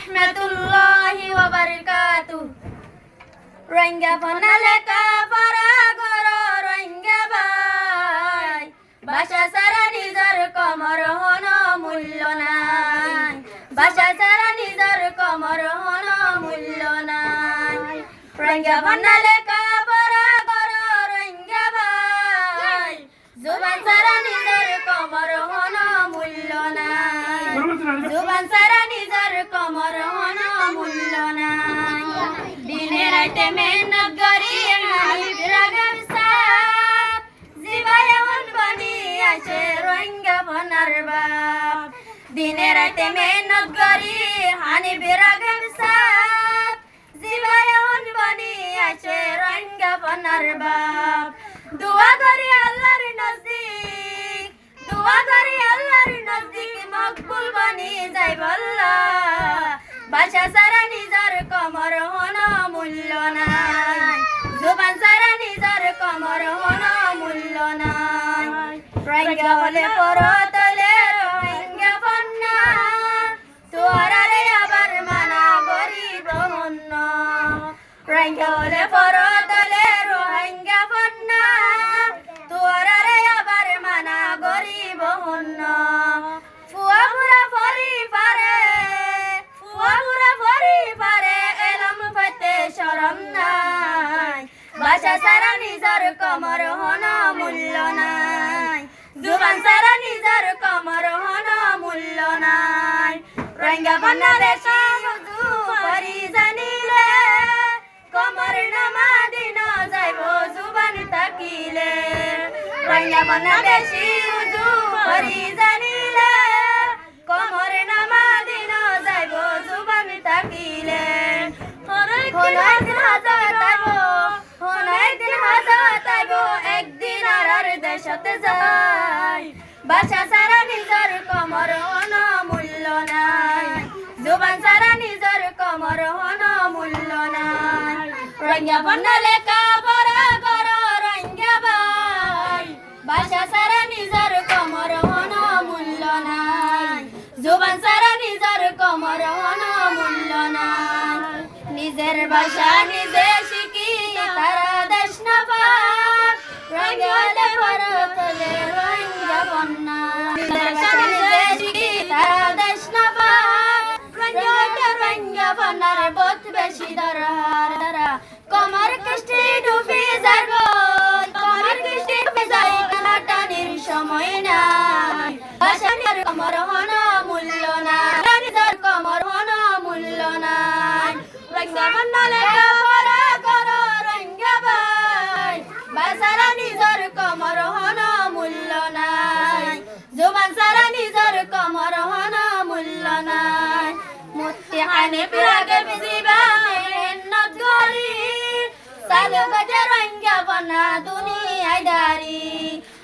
রহমাতুল্লাহি ওয়া বারাকাতুহু। রোহিঙ্গা ফনালে কাফারা গরো রোহিঙ্গা ভাই, ভাষা ছাড়া নিজের কমর হন মূল্য নাই, ভাষা ছাড়া নিজের কমর হন মূল্য নাই। রোহিঙ্গা ফনালে কাফারা গরো রোহিঙ্গা ভাই, জুবান ছাড়া নিজের কমর হন মূল্য নাই, জুবান ছাড়া নিজের কমর হন মূল্য নাই। দিনে রাতে মেহনত করি হাবিব রাগব সাহ, জিবায় মন বনি আসে রোহিঙ্গা ফনার বাপ। দিনে রাতে মেহনত করি হানিফ রাগব সাহ, জিবায় মন বনি আসে রোহিঙ্গা ফনার বাপ। দোয়া করি আল্লাহর নজদিক, দোয়া করি আল্লাহর নজদিক, মকবুল বনি যাইব আল্লাহ। ভাষা ছাড়া নিজের কমর হন মূল্য নাই, জুবান ছাড়া নিজের কমর হন মূল্য নাই। রোহিঙ্গা হলে পরতলে রোহিঙ্গা ফন্না, তোরারে আবার মানা গরিব হন্য। রোহিঙ্গা হলে পরতলে রোহিঙ্গা ফন্না, তোরারে আবার মানা গরিব হন্য। ফুয়া পুরা ফরি পারে, ফুয়া পুরা ফরি পারে, এলম পাইতে শরম নাই, ভাষা ছাড়া নিজের কমর হন মূল্য নাই, জুবান ছাড়া নিজের কমর হন মূল্য নাই। রোহিঙ্গা বাংলাদেশি উজু পরি জানিলে, কমর নামা দিন যাইব জুবান তাকিলে। রোহিঙ্গা বাংলাদেশি উজু পরি জানিলে, কমর নামা দিন যাইব জুবান তাকিলে। একদিন আর দেশতে যাই, ভাষা ছাড়া নিজের কমর হন মূল্য নাই, জুবান ছাড়া নিজের কমর হন মূল্য নাই। রোহিঙ্গা বন্যালে কাফারা গরো রোহিঙ্গা ভাই, ভাষা ছাড়া নিজের কমর হন মূল্য নাই, জুবান ছাড়া নিজের কমর হন মূল্য নাই। নিজের ভাষা নিজে শিখি তারা দেশ না পাক, রোহিঙ্গা হলে ভারতলে রোহিঙ্গা বন্যা। নিজের ভাষা নিজে শিখি তারা দেশ না পাক, রোহিঙ্গা হলে রোহিঙ্গা বন্যার বহুত বেশি দরহার দ্বারা। কমর কৃষ্টি ডুবি যাইব, কমর কৃষ্টি ডুবি যাই, টানির সময় নাই, ভাষা নিজের কমর হন মূল্য নাই, নিজের কমর হন মূল্য নাই। রোহিঙ্গা বন্যালে কাফারা গরো রোহিঙ্গা ভাই, ভাষা নিজের কমর হন মূল্য নাই, জুবান ছাড়া নিজের কমর হন মূল্য নাই। মুফতি হানিফ রাগব জিবা মেহনত করি, চালু গজে রোহিঙ্গা বন্যা দুনিয়ায় দারি।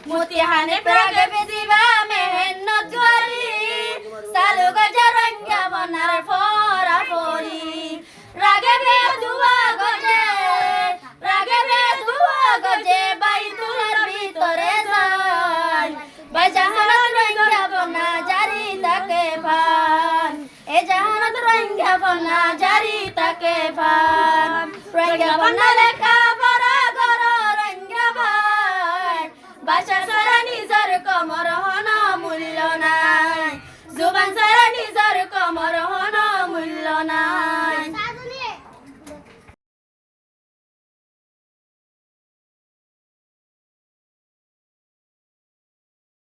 মুফতি হানিফ রাগব জিবা মেহনত করি, চালু গজে রোহিঙ্গা বন্যার ফরা ফরি। রাগবে দুয়া গজে, রাগবে দুয়া গজে, বাইতুলের ভিতরে যাই, বাজাহানত রোহিঙ্গা বন্যা জারি তাকে ফান, এ জাহানত রোহিঙ্গা বন্যা জারি তাকে ফান। রোহিঙ্গা বন্যালে কাফারা গরো রোহিঙ্গা ভাই, ভাষা ছাড়া নিজের কমর হন মূল্য নাই, জুবান ছাড়া নিজের কমর